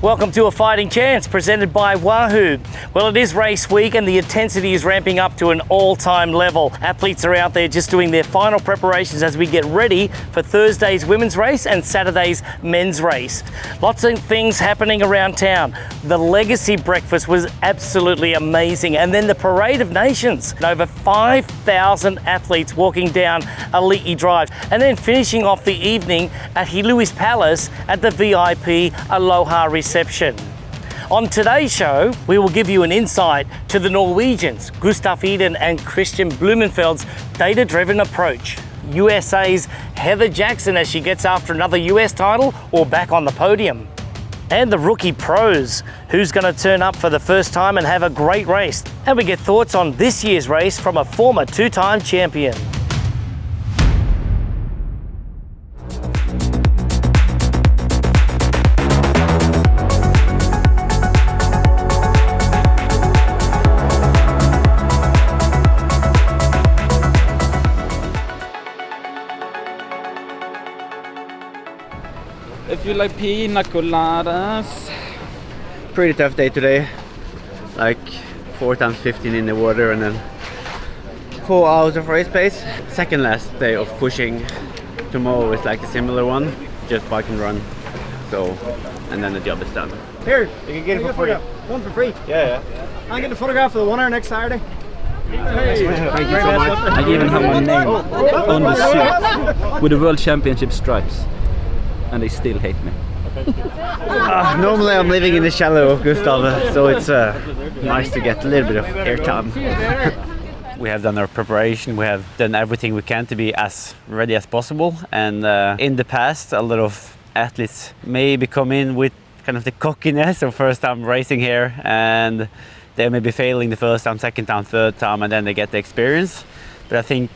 Welcome to A Fighting Chance, presented by Wahoo. Well, it is race week and the intensity is ramping up to an all-time level. Athletes are out there just doing their final preparations as we get ready for Thursday's women's race and Saturday's men's race. Lots of things happening around town. The Legacy breakfast was absolutely amazing. And then the Parade of Nations. Over 5,000 athletes walking down Aliki Drive. And then finishing off the evening at Hilui's Palace at the VIP Aloha reception. On today's show, we will give you an insight to the Norwegians, Gustav, Iden and Kristian Blummenfelt's data-driven approach. USA's Heather Jackson as she gets after another US title or back on the podium. And the rookie pros, who's going to turn up for the first time and have a great race. And we get thoughts on this year's race from a former two-time champion. If you like pina coladas. Pretty tough day today. Like 4 times 15 in the water and then 4 hours of race pace. Second last day of pushing. Tomorrow is like a similar one, just bike and run. So, and then the job is done. Here, you can get it for free. One for free. Yeah. I'm getting a photograph for the winner next Saturday. Thank you so much. I even have my name on the suit with the World Championship stripes. And they still hate me. Normally I'm living in the shadow of Gustav, so it's nice to get a little bit of airtime. We have done our preparation, we have done everything we can to be as ready as possible, and in the past a lot of athletes maybe come in with kind of the cockiness of first time racing here, and they may be failing the first time, second time, third time, and then they get the experience. But I think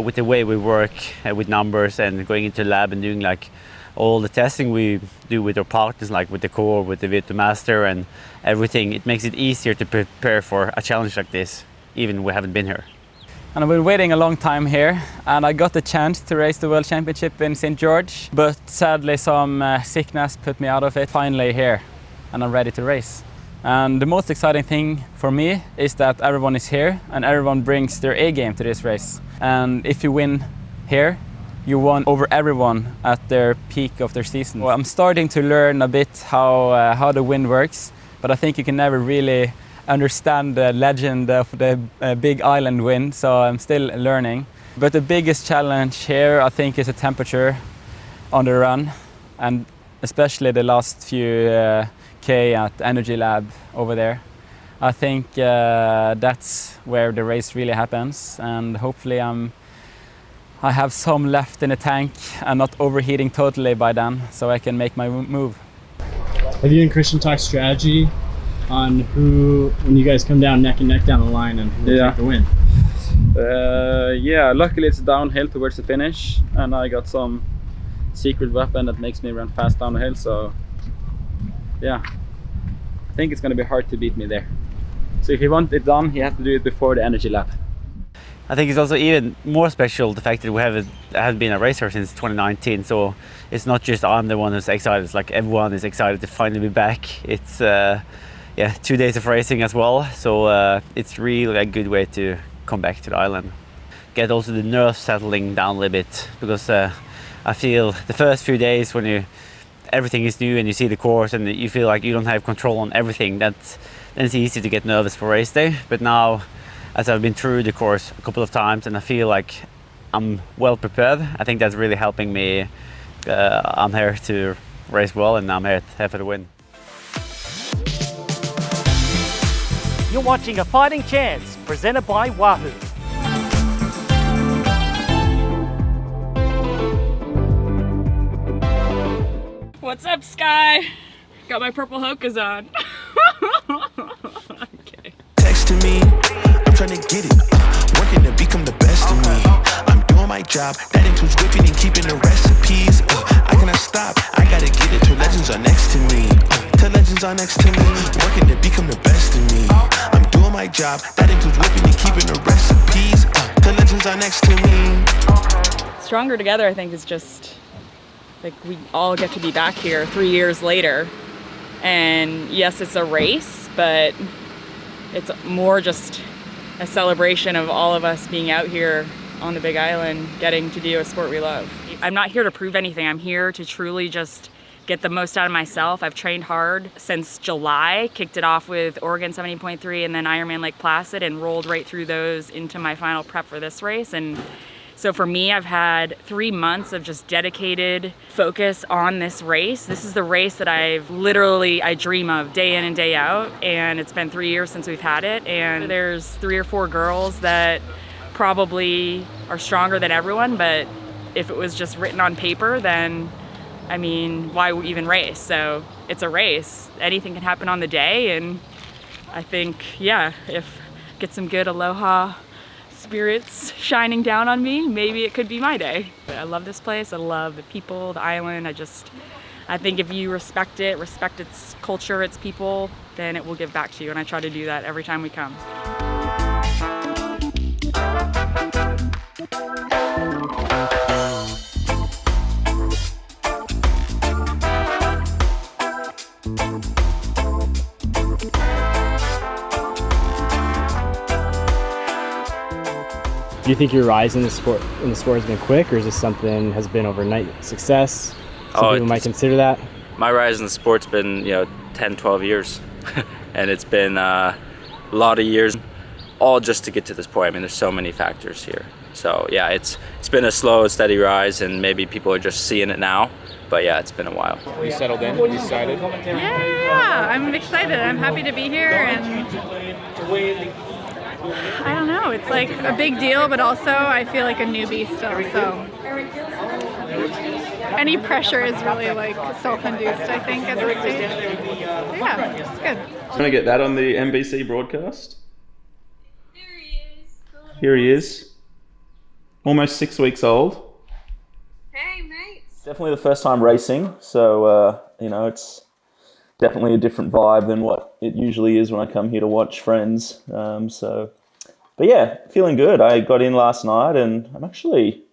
with the way we work with numbers and going into lab and doing like all the testing we do with our partners, like with the core, with the Virtu Master and everything, it makes it easier to prepare for a challenge like this, even we haven't been here. And I've been waiting a long time here, and I got the chance to race the World Championship in St. George, but sadly some sickness put me out of it. Finally here, and I'm ready to race. And the most exciting thing for me is that everyone is here and everyone brings their A game to this race. And if you win here, you won over everyone at their peak of their season. Well, I'm starting to learn a bit how the wind works, but I think you can never really understand the legend of the big island wind, so I'm still learning. But the biggest challenge here, I think, is the temperature on the run, and especially the last few K at Energy Lab over there. I think that's where the race really happens, and hopefully I have some left in the tank and not overheating totally by then, so I can make my move. Have you and Kristian talked strategy on who, when you guys come down neck and neck down the line, and who will take the win? Yeah, luckily it's downhill towards the finish, and I got some secret weapon that makes me run fast down the hill, so yeah, I think it's going to be hard to beat me there. So if he wants it done, he has to do it before the Energy Lab. I think it's also even more special the fact that we haven't been a racer since 2019, so it's not just I'm the one who's excited, it's like everyone is excited to finally be back. It's 2 days of racing as well, so it's really a good way to come back to the island. Get also the nerves settling down a little bit, because I feel the first few days when everything is new and you see the course and you feel like you don't have control on everything, then it's easy to get nervous for race day. But now, as I've been through the course a couple of times and I feel like I'm well prepared, I think that's really helping me. I'm here to race well and I'm here for the win. You're watching A Fighting Chance, presented by Wahoo. What's up, Sky? Got my purple Hokas on. Okay. Texting me, I'm trying to get it. Working to become the best of me. I'm doing my job, that includes whipping and keeping the recipes. I cannot stop, I gotta get it till legends are next to me. Till legends are next to me. Working to become the best of me. I'm doing my job, that includes whipping and keeping the recipes. Till legends are next to me. Stronger Together, I think, is just like we all get to be back here 3 years later, And yes, it's a race, but it's more just a celebration of all of us being out here on the Big Island, getting to do a sport we love. I'm not here to prove anything. I'm here to truly just get the most out of myself. I've trained hard since July, kicked it off with Oregon 70.3 and then Ironman Lake Placid, and rolled right through those into my final prep for this race. And so for me, I've had 3 months of just dedicated focus on this race. This is the race that I dream of day in and day out. And it's been 3 years since we've had it. And there's 3 or 4 girls that probably are stronger than everyone. But if it was just written on paper, then I mean, why even race? So it's a race. Anything can happen on the day. And I think, yeah, if get some good aloha spirits shining down on me, maybe it could be my day. But I love this place. I love the people, the island. I think if you respect it, respect its culture, its people, then it will give back to you. And I try to do that every time we come. Do you think your rise in the sport has been quick, or is this something has been overnight success? Some people might consider that. My rise in the sport's been 10, 12 years, and it's been a lot of years, all just to get to this point. I mean, there's so many factors here. So yeah, it's been a slow, steady rise, and maybe people are just seeing it now. But yeah, it's been a while. You settled in? You excited? Yeah, I'm excited. I'm happy to be here, and I don't know, it's like a big deal, but also I feel like a newbie still, so any pressure is really like self-induced, I think, at this stage. But yeah, it's good. Trying to get that on the NBC broadcast. Here he is. Almost 6 weeks old. Hey, mates. Definitely the first time racing, so it's definitely a different vibe than what it usually is when I come here to watch friends. But yeah, feeling good. I got in last night, and I'm actually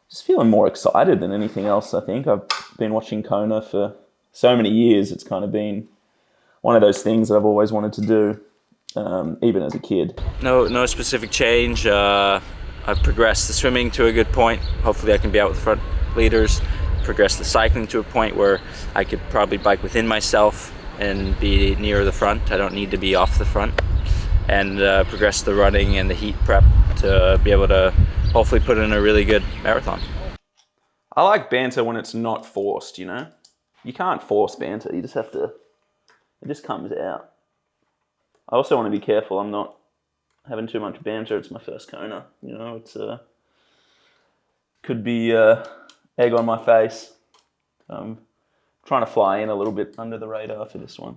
just feeling more excited than anything else. I think I've been watching Kona for so many years. It's kind of been one of those things that I've always wanted to do, even as a kid. No specific change. I've progressed the swimming to a good point. Hopefully I can be out with the front leaders. Progressed the cycling to a point where I could probably bike within myself and be near the front. I don't need to be off the front. And progress the running and the heat prep to be able to hopefully put in a really good marathon. I like banter when it's not forced, You can't force banter, you just have to, it just comes out. I also want to be careful I'm not having too much banter. It's my first Kona, it's could be egg on my face. I'm trying to fly in a little bit under the radar for this one,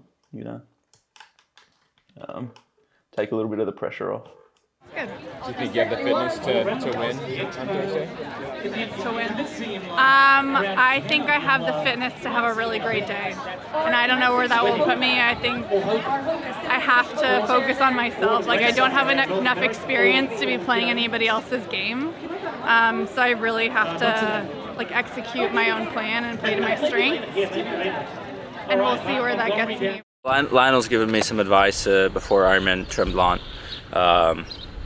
take a little bit of the pressure off. Good. Do you think you have the fitness to win on Thursday? Fitness to win? I think I have the fitness to have a really great day. And I don't know where that will put me. I think I have to focus on myself. Like, I don't have enough experience to be playing anybody else's game. So I really have to execute my own plan and play to my strengths. And we'll see where that gets me. Lionel's given me some advice before Ironman Tremblant,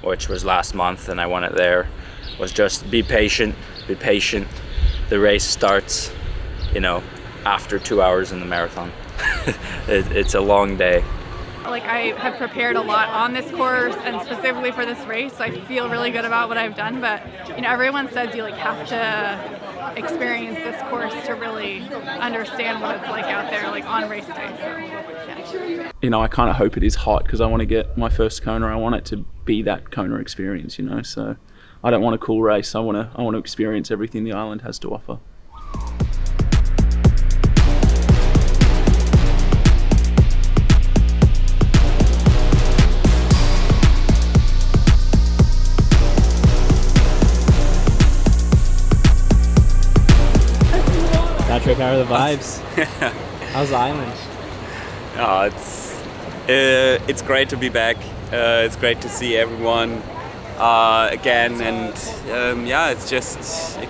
which was last month, and I won it there, was just be patient. The race starts, after 2 hours in the marathon. It's a long day. I have prepared a lot on this course and specifically for this race, so I feel really good about what I've done, but everyone says you have to experience this course to really understand what it's like out there on race day. So, yeah. I kind of hope it is hot because I want to get my first Kona. I want it to be that Kona experience, so I don't want a cool race. I want to experience everything the island has to offer. Patrick, how are the vibes? How's the island? It's great to be back. It's great to see everyone again, and it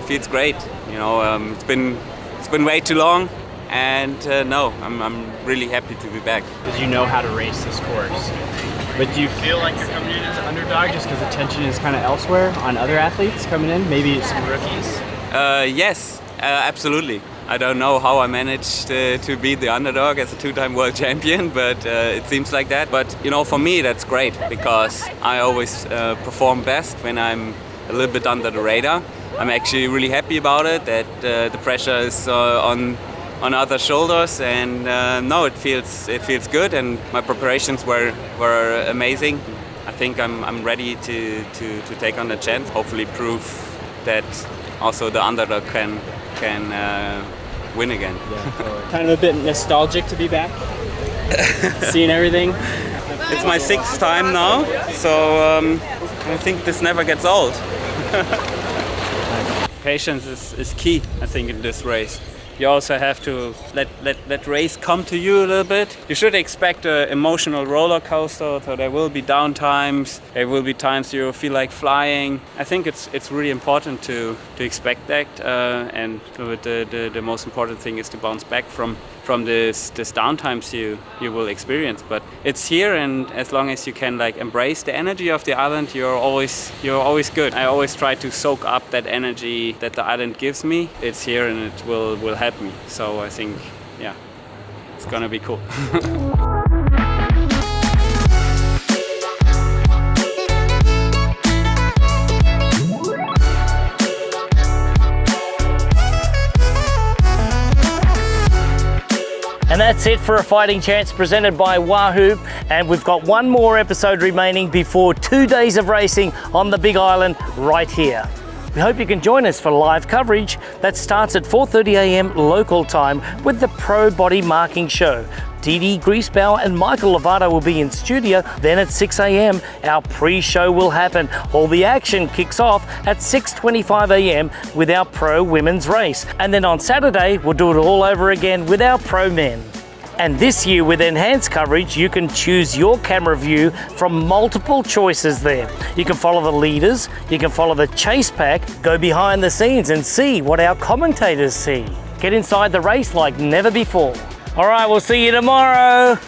feels great. It's been way too long, And no, I'm really happy to be back. Because you know how to race this course. But do you feel like you're coming in as an underdog just because attention is kind of elsewhere on other athletes coming in? Maybe some rookies? Yes, absolutely. I don't know how I managed to beat the underdog as a two-time world champion, but it seems like that. But you know, for me that's great because I always perform best when I'm a little bit under the radar. I'm actually really happy about it, that the pressure is on other shoulders, and no, it feels good, and my preparations were amazing. I think I'm ready to take on the chance. Hopefully, prove that also the underdog can win again. Yeah, kind of a bit nostalgic to be back, seeing everything. It's my 6th time now, so I think this never gets old. Patience is key, I think, in this race. You also have to let race come to you a little bit. You should expect an emotional roller coaster, so there will be down times, there will be times you feel like flying. I think it's really important to expect that, and the most important thing is to bounce back from this down times you will experience. But it's here, and as long as you can like embrace the energy of the island, you're always good. I always try to soak up that energy that the island gives me. It's here and it will help me. So I think, yeah, it's gonna be cool. And that's it for A Fighting Chance presented by Wahoo. And we've got one more episode remaining before 2 days of racing on the Big Island right here. We hope you can join us for live coverage that starts at 4:30 a.m. local time with the Pro Body Marking Show. Didi Griesbauer and Michael Lovato will be in studio. Then at 6 a.m. our pre-show will happen. All the action kicks off at 6:25 a.m. with our pro women's race. And then on Saturday we'll do it all over again with our pro men. And this year with enhanced coverage, you can choose your camera view from multiple choices there. You can follow the leaders, you can follow the chase pack, go behind the scenes and see what our commentators see. Get inside the race like never before. All right, we'll see you tomorrow.